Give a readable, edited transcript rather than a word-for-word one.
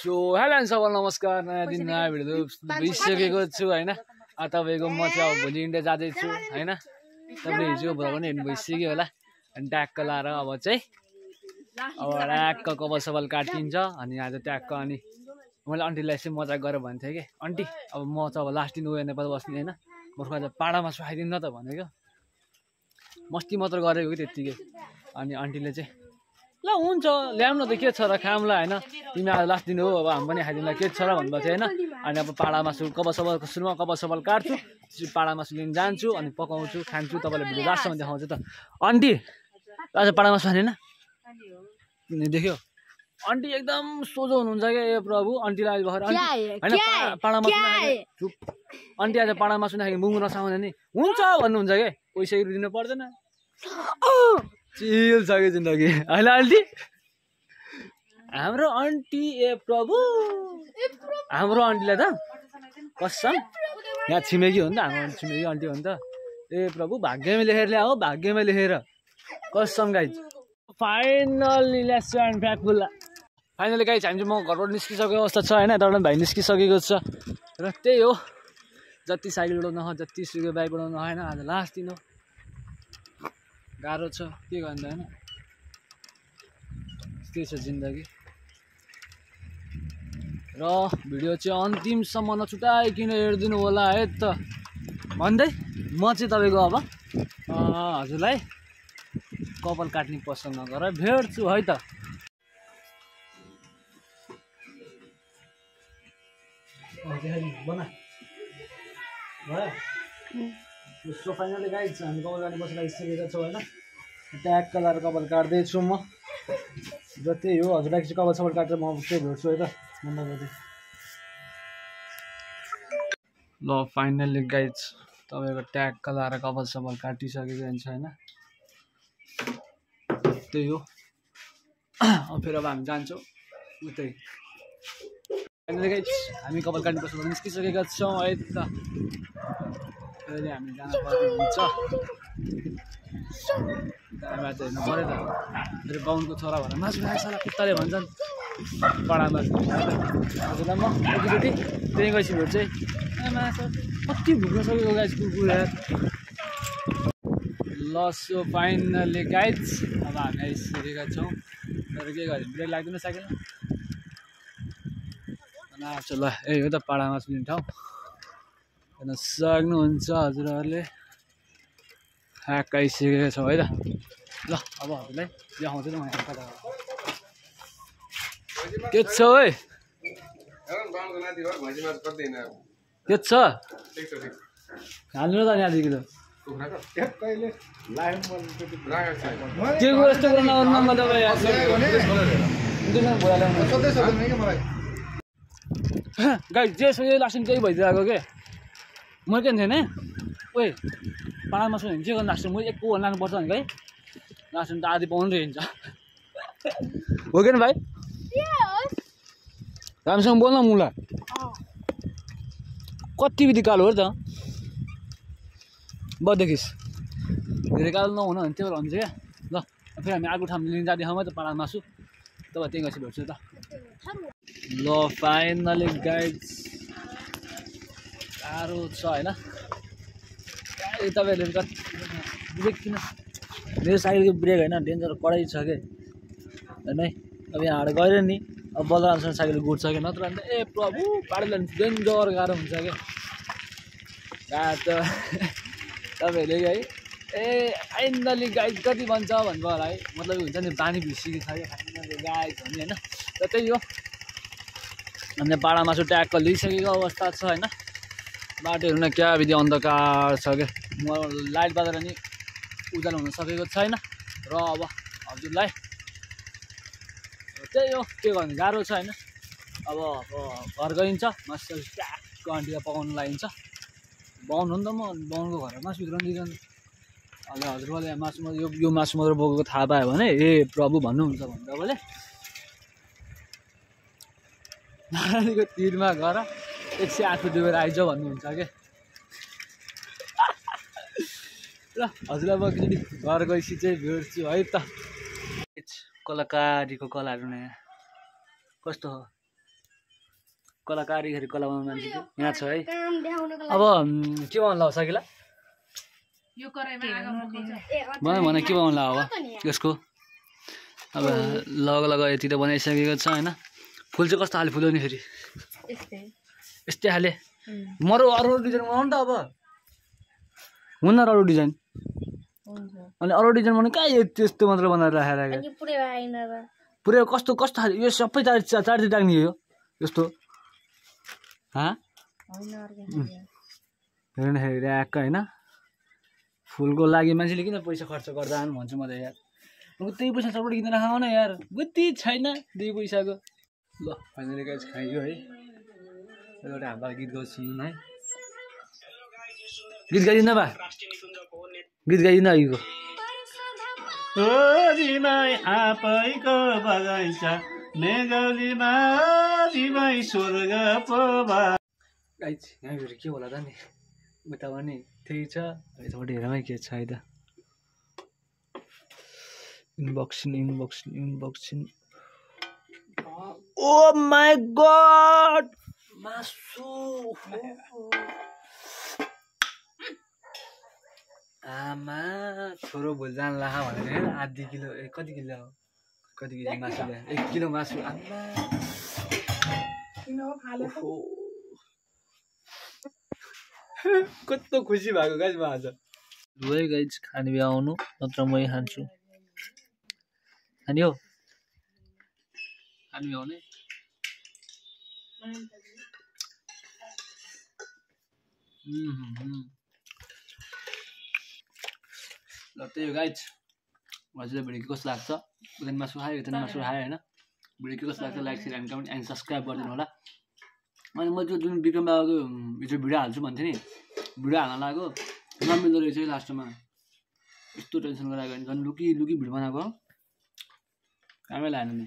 So hello सबैलाई नमस्कार। नयाँ दिन नयाँ भिडियो भइसकेको छु होइन। तपाईँको म चाहिँ अब भोलि इन्डिया जाँदैछु होइन। तपाईँले हिजो भएर पनि हेर्नु भइसक्यो होला। अनि ट्याक्क लाएर अब चाहिँ ट्याक्क कपाल सपाल काटिन्छ। अनि आज ट्याक्क अनि मैले आन्टीलाई चाहिँ मजाक गरेर भन्थेँ कि आन्टी अब म चाहिँ अब लास्ट दिन उयो नेपाल बस्ने होइन, बर्खा आज पाडामा सुहाइदिनु न त भनेको। मस्ती मात्र गरेको कि त्यत्तिकै। अनि आन्टीले चाहिँ ल हुन्छ ल्याउनु त के छ र खामला होइन, तिमी आज लास्ट दिन हो अब हामी पनि खाइदिउँला के छ र भन्नुभएको थियो होइन। अनि अब पाडा मासु कपाल सपालको सुरुमा कपाल सपाल काट्छु, पाडा मासु लिन जान्छु अनि पकाउँछु खान्छु। तपाईँलाई भिडियो लास्टसम्म देखाउँछु त। आन्टी आज पाडा मासु खाने होइन देख्यो, आन्टी एकदम सोझो हुनुहुन्छ क्या। ए प्रभु आन्टीलाई आज भएर होइन पाडा मासु चुप, आन्टी आज पाडा मासु नखाए मुङ नसाउने नि हुन्छ भन्नुहुन्छ क्या। पैसा दिनु पर्दैन, चिल छ कि जिन्दगी होइन आन्टी। हाम्रो आन्टी ए प्रभु, हाम्रो आन्टीलाई त कसम यहाँ छिमेकी हो नि त, हाम्रो छिमेकी आन्टी हो नि त। ए प्रभु भाग्यमै लेखेर ल्याऊ, भाग्यमै लेखेर कसम गाइज। फाइनली लेट्स एन्ड फ्याकफुल्ला फाइनली गाइज हामी चाहिँ म घरबाट निस्किसकेको अवस्था छ होइन। तर भाइ निस्किसकेको छ र त्यही हो, जति साइकल उडाउनु नख जति सुकै बाइक उडाउनु होइन। आज लास्ट दिन हो, गाह्रो छ के गर्नु होइन, त्यही छ जिन्दगी। र भिडियो चाहिँ अन्तिमसम्म नछुटाइकन हेरिदिनु होला है त भन्दै म चाहिँ तपाईँको अब हजुरलाई कपाल काट्ने पसन्द नगरेर भेट्छु है त। सो फाइनली गाइज हामी कपाल काट्ने बसेर आइसकेका छौँ होइन। ट्याक्क लाएर कपाल काट्दैछु म र त्यही हो, हजुरलाई चाहिँ कपाल सपाल काटेर म त्यही भेट्छु है त नम्बर। ल फाइनली गाइज तपाईँको ट्याक्क लाएर कपाल सपाल काटिसकेको हुन्छ होइन। त्यही हो, फेरि अब हामी जान्छौँ उतै। फाइनली गाइज हामी कपाल काट्ने बसेर निस्किसकेका छौँ है त। अहिले हामी जान पर्ने हुन्छ, दाइमा चाहिँ हेर्नु पऱ्यो त। फेरि बाहुनको छोरा भनेर मासु खाएछ होला कुत्ताले भन्छन् पाडामा हजुरलाई म एकचोटि त्यहीँ गएपछि भेट्छु है। मासु कति भुक्न सकेको गाइज कुकुर यार। ल सो फाइनली गाइज अब हामी आइसकेका छौँ। तर के गर्यो ब्रेक लाग्दैन साइकल नाच्छ। ल यही हो त पाडा मासु लिने ठाउँ, हेर्न सक्नुहुन्छ हजुरहरूले। ट्याक्क आइसकेका छौँ है त। ल अब हजुरलाई देखाउँछु त म कता के छ है, के छ हाल्नु त यहाँदेखि त के को यस्तो कुरा नगर्नु न तपाईँ। गाइस जे सोचे लास्ट त्यही भइदिएको के म के थिएन ओए पाडा मासु भने के गर्नु लास्ट म एक पोल लानुपर्छ भने भाइ लास्ट त आधी पाउनु रहन्छ हो कि भाइ। राम्रोसँग बोल्न मुला कति बित्ति कालो हो र त बदेखिस् धेरै कालो नहुन भने त्यही भएर हुन्छ क्या। ल फेरि हामी अर्को ठाउँ लिन जाने ठाउँमा त पाडा मासु तपाईँ त्यहीँ गएपछि भेट्छु त। ल फाइनली गाइज गाह्रो छ होइन। तपाईँहरूले कति ब्रेक किन मेरो साइकलको ब्रेक होइन डेन्जर कडै छ कि होइन। अब यहाँबाट गएर नि अब बजारसँग साइकल गुड्छ कि नत्र अन्त ए प्रभु पाडा डेन्जर गाह्रो हुन्छ क्या। त तपाईँहरूले है ए फाइनली गाइज कति भन्छ भन्नु होला है, मतलब हुन्छ नि बानी भिसिसक्यो फाइनली गाइज भन्ने होइन। र त्यही हो हामीले पाडा मासु ट्याक्क लिइसकेको अवस्था छ होइन। बाटोहरू न क्या विधि अन्धकार छ क्या, म लाइट बालेर नि उज्यालो हुन सकेको छैन। र अब हजुरलाई त्यही हो के गर्नु गाह्रो छ होइन। अब घर गइन्छ मासु ट्याक्क आन्टीलाई पकाउनु लागिन्छ। बाहुन हो नि त म, बाहुनको घरमा मासु भित्र दिइरहनु। अहिले हजुरबाले मासु यो मासु मात्र बोकेको थाहा पायो भने ए प्रभु भन्नुहुन्छ भने तपाईँले नानीको तिरमा गएर 108 डुबेर आइज भन्नुहुन्छ क्या। ल हजुरलाई म एकचोटि घर गएपछि चाहिँ भेट्छु है त। कलाकारीको कलाहरू नयाँ कस्तो हो कारिगरी कला बनाउने मान्छे चाहिँ यहाँ छ है। अब के बनाउनु लाग्छ साकिला भने के बनाउनु लाग्यो अब यसको अब लग यति त बनाइसकेको छ होइन। फुल चाहिँ कस्तो खाले फुल हो नि फेरि यस्तै खाले मरो अरू डिजाइन बनाउनु त अब हुन्न र अरू डिजाइन अनि अरू डिजाइन बनाउनु कहाँ त्यस्तो मात्र बनाएर राखेर पुरै कस्तो कस्तो खाले यो सबै चारतिर टाग्ने हो यस्तो हेर्दाखेरि ऱ्याक होइन। फुलको लागि मान्छेले किन पैसा खर्च गर्दा भन्छु म त यार। त्यही पैसा सबैले किनेर खाऊ न यार बुद्धि छैन 2 पैसाको। ल फाइनली गाइस खाइयो है। एउटा हाम्रो गीत गाउँछु सुन्नु है। गीत गाइदिनु बा गीत गाइदिनु अघिको जिमाई आपैको बगैँचा मेघलीमा जिमाई स्वर्ग पोबा। गाइस यहाँ फेरि के होला त नि उता पनि त्यही छ यताबाट हेरमै के छ है त। इनबक्सिङ ओ माई गॉड मासु आमा छोरो भोलि जान ला भनेर आधी किलो कति किलो मासु ल्यायो 1 किलो मासु आमा कस्तो खुसी भएको गाइस म आज। दुवै गाइस खाने भए आउनु नत्र मै खान्छु खाने हो खाने आउने ल त्यही हो गाइस। हजुरलाई भिडियो कस्तो लाग्छ उता मासु खायो यता मासु खायो होइन। भिडियो कस्तो लाग्छ like share comment and subscribe गरिदिनु होला। अनि म त्यो जुन विक्रम बाबाको हिजो भिडियो हाल्छु भन्थेँ नि भिडियो हाल्न लाग्यो नमिल्दो रहेछ है लास्टमा यस्तो टेन्सन गरायो भने झन् लुकी भिडियो बनाएको कामै लागेन नि।